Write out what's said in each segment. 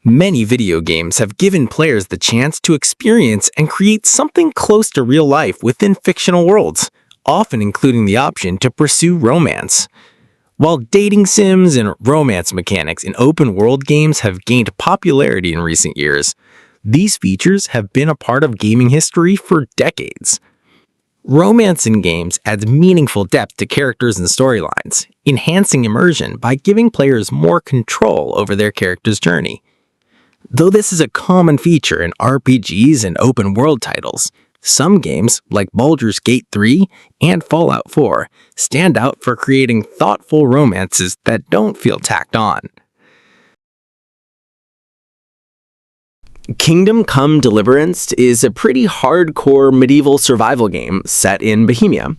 Many video games have given players the chance to experience and create something close to real life within fictional worlds, often including the option to pursue romance. While dating sims and romance mechanics in open-world games have gained popularity in recent years, these features have been a part of gaming history for decades. Romance in games adds meaningful depth to characters and storylines, enhancing immersion by giving players more control over their character's journey. Though this is a common feature in RPGs and open-world titles, some games, like Baldur's Gate 3 and Fallout 4, stand out for creating thoughtful romances that don't feel tacked on. Kingdom Come: Deliverance is a pretty hardcore medieval survival game set in Bohemia.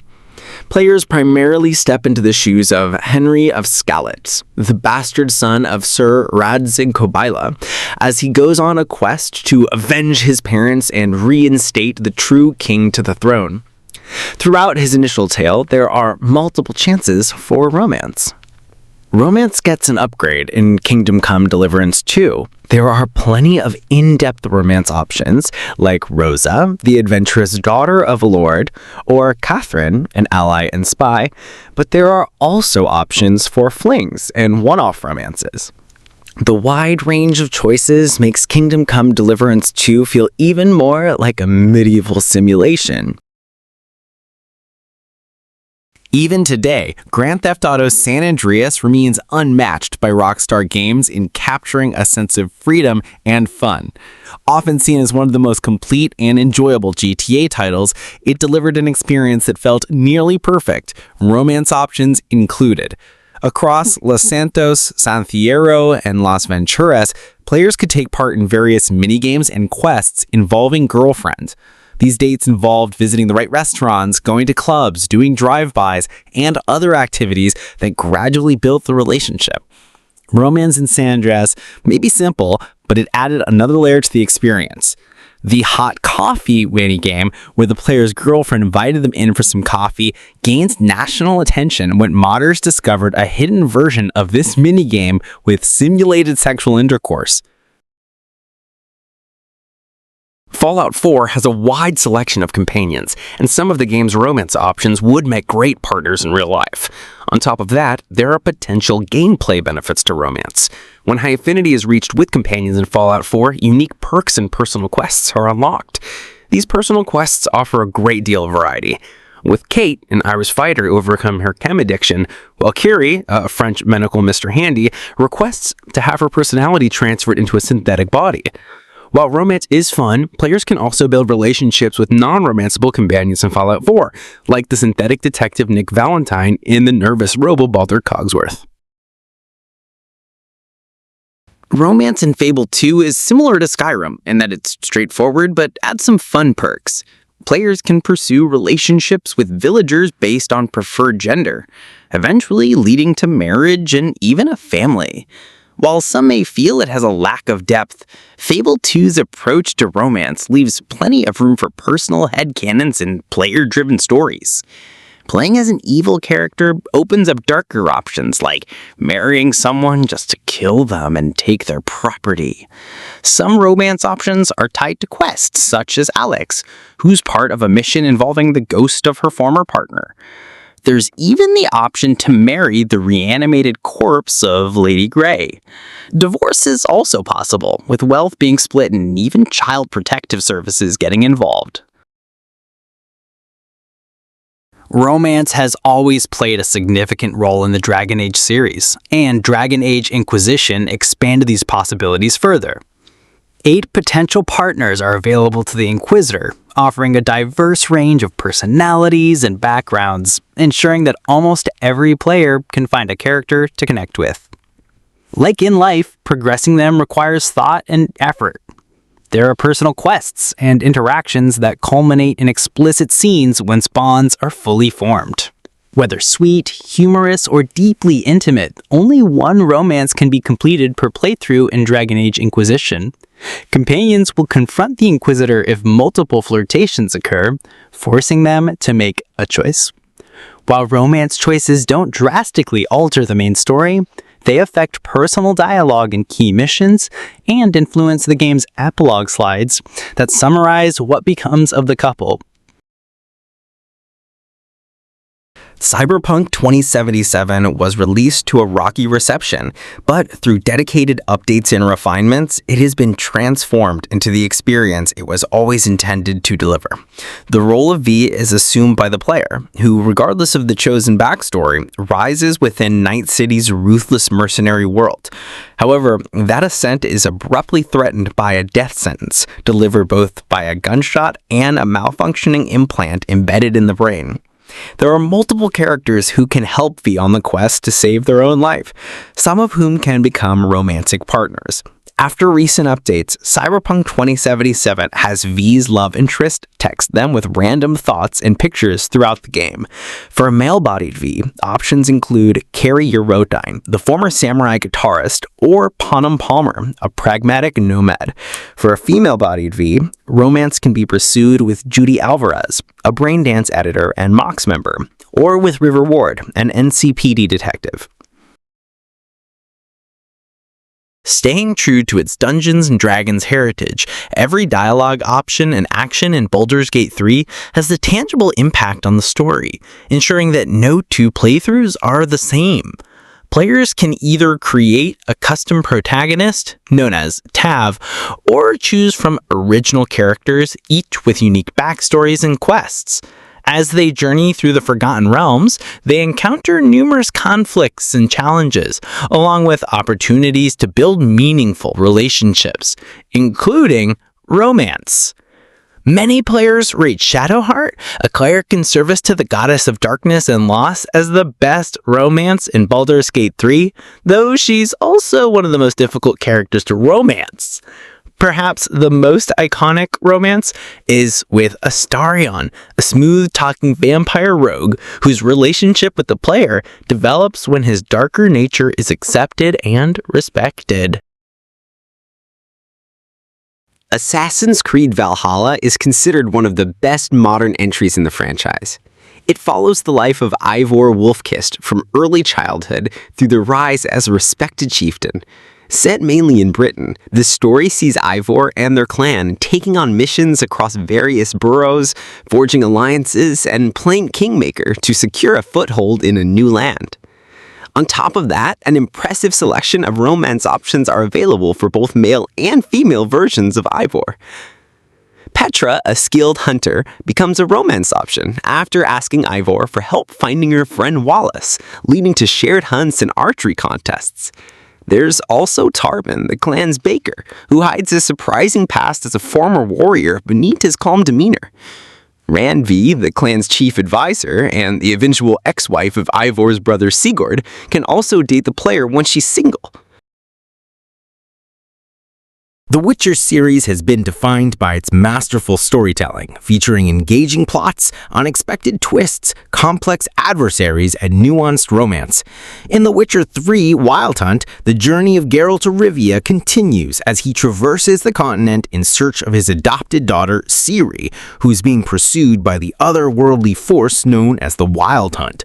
Players primarily step into the shoes of Henry of Skalitz, the bastard son of Sir Radzig Kobyla, as he goes on a quest to avenge his parents and reinstate the true king to the throne. Throughout his initial tale, there are multiple chances for romance. Romance gets an upgrade in Kingdom Come: Deliverance 2. There are plenty of in-depth romance options, like Rosa, the adventurous daughter of a lord, or Catherine, an ally and spy, but there are also options for flings and one-off romances. The wide range of choices makes Kingdom Come: Deliverance 2 feel even more like a medieval simulation. Even today, Grand Theft Auto San Andreas remains unmatched by Rockstar Games in capturing a sense of freedom and fun. Often seen as one of the most complete and enjoyable GTA titles, it delivered an experience that felt nearly perfect, romance options included. Across Los Santos, San Fierro, and Las Venturas, players could take part in various minigames and quests involving girlfriends. These dates involved visiting the right restaurants, going to clubs, doing drive-bys, and other activities that gradually built the relationship. Romance in San Andreas may be simple, but it added another layer to the experience. The hot coffee minigame, where the player's girlfriend invited them in for some coffee, gained national attention when modders discovered a hidden version of this minigame with simulated sexual intercourse. Fallout 4 has a wide selection of companions, and some of the game's romance options would make great partners in real life. On top of that, there are potential gameplay benefits to romance. When high affinity is reached with companions in Fallout 4, unique perks and personal quests are unlocked. These personal quests offer a great deal of variety. With Kate, an Irish fighter who overcome her chem addiction, while Curie, a French medical Mr. Handy, requests to have her personality transferred into a synthetic body. While romance is fun, players can also build relationships with non-romanceable companions in Fallout 4, like the synthetic detective Nick Valentine in the nervous robo Baldur Cogsworth. Romance in Fable 2 is similar to Skyrim in that it's straightforward but adds some fun perks. Players can pursue relationships with villagers based on preferred gender, eventually leading to marriage and even a family. While some may feel it has a lack of depth, Fable 2's approach to romance leaves plenty of room for personal headcanons and player-driven stories. Playing as an evil character opens up darker options like marrying someone just to kill them and take their property. Some romance options are tied to quests, such as Alex, who's part of a mission involving the ghost of her former partner. There's even the option to marry the reanimated corpse of Lady Grey. Divorce is also possible, with wealth being split and even child protective services getting involved. Romance has always played a significant role in the Dragon Age series, and Dragon Age Inquisition expanded these possibilities further. 8 potential partners are available to the Inquisitor, offering a diverse range of personalities and backgrounds, ensuring that almost every player can find a character to connect with. Like in life, progressing them requires thought and effort. There are personal quests and interactions that culminate in explicit scenes when bonds are fully formed. Whether sweet, humorous, or deeply intimate, only one romance can be completed per playthrough in Dragon Age Inquisition. Companions will confront the Inquisitor if multiple flirtations occur, forcing them to make a choice. While romance choices don't drastically alter the main story, They affect personal dialogue in key missions and influence the game's epilogue slides that summarize what becomes of the couple. Cyberpunk 2077 was released to a rocky reception, but through dedicated updates and refinements, it has been transformed into the experience it was always intended to deliver. The role of V is assumed by the player, who, regardless of the chosen backstory, rises within Night City's ruthless mercenary world. However, that ascent is abruptly threatened by a death sentence, delivered both by a gunshot and a malfunctioning implant embedded in the brain. There are multiple characters who can help V on the quest to save their own life, some of whom can become romantic partners. After recent updates, Cyberpunk 2077 has V's love interest text them with random thoughts and pictures throughout the game. For a male-bodied V, options include Carrie Eurodyne, the former samurai guitarist, or Panem Palmer, a pragmatic nomad. For a female-bodied V, romance can be pursued with Judy Alvarez, a Braindance editor and Mox member, or with River Ward, an NCPD detective. Staying true to its Dungeons & Dragons heritage, every dialogue option and action in Baldur's Gate 3 has a tangible impact on the story, ensuring that no two playthroughs are the same. Players can either create a custom protagonist, known as Tav, or choose from original characters, each with unique backstories and quests. As they journey through the Forgotten Realms, they encounter numerous conflicts and challenges, along with opportunities to build meaningful relationships, including romance. Many players rate Shadowheart, a cleric in service to the goddess of darkness and loss, as the best romance in Baldur's Gate 3, though she's also one of the most difficult characters to romance. Perhaps the most iconic romance is with Astarion, a smooth-talking vampire rogue whose relationship with the player develops when his darker nature is accepted and respected. Assassin's Creed Valhalla is considered one of the best modern entries in the franchise. It follows the life of Eivor Wolfkist from early childhood through the rise as a respected chieftain. Set mainly in Britain, the story sees Eivor and their clan taking on missions across various boroughs, forging alliances, and playing kingmaker to secure a foothold in a new land. On top of that, an impressive selection of romance options are available for both male and female versions of Eivor. Petra, a skilled hunter, becomes a romance option after asking Eivor for help finding her friend Wallace, leading to shared hunts and archery contests. There's also Tarbin, the clan's baker, who hides his surprising past as a former warrior beneath his calm demeanor. Ranvi, the clan's chief advisor and the eventual ex-wife of Eivor's brother Sigurd, can also date the player when she's single. The Witcher series has been defined by its masterful storytelling, featuring engaging plots, unexpected twists, complex adversaries, and nuanced romance. In The Witcher 3 Wild Hunt, the journey of Geralt of Rivia continues as he traverses the continent in search of his adopted daughter, Ciri, who is being pursued by the otherworldly force known as the Wild Hunt.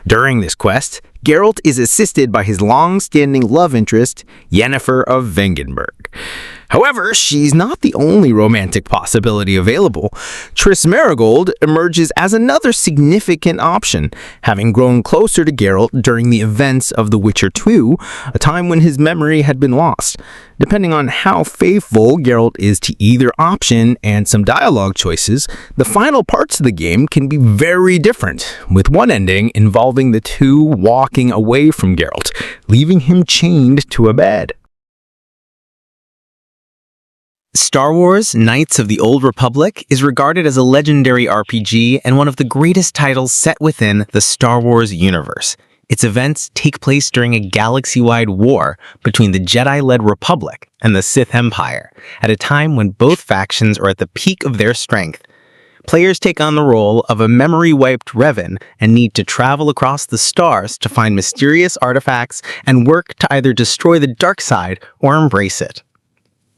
During this quest, Geralt is assisted by his long-standing love interest, Yennefer of Vengenberg. However, she's not the only romantic possibility available. Triss Merigold emerges as another significant option, having grown closer to Geralt during the events of The Witcher 2, a time when his memory had been lost. Depending on how faithful Geralt is to either option and some dialogue choices, the final parts of the game can be very different, with one ending involving the two walking away from Geralt, leaving him chained to a bed. Star Wars: Knights of the Old Republic is regarded as a legendary RPG and one of the greatest titles set within the Star Wars universe. Its events take place during a galaxy-wide war between the Jedi-led Republic and the Sith Empire, at a time when both factions are at the peak of their strength. Players take on the role of a memory-wiped Revan and need to travel across the stars to find mysterious artifacts and work to either destroy the dark side or embrace it.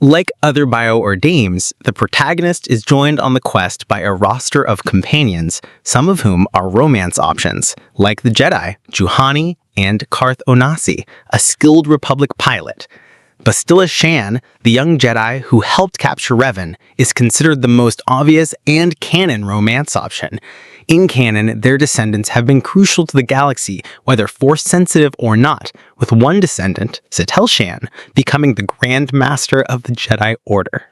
Like other Bio or Dames, the protagonist is joined on the quest by a roster of companions, some of whom are romance options, like the Jedi, Juhani, and Karth Onasi, a skilled Republic pilot. Bastila Shan, the young Jedi who helped capture Revan, is considered the most obvious and canon romance option. In canon, their descendants have been crucial to the galaxy, whether Force-sensitive or not, with one descendant, Satel Shan, becoming the Grand Master of the Jedi Order.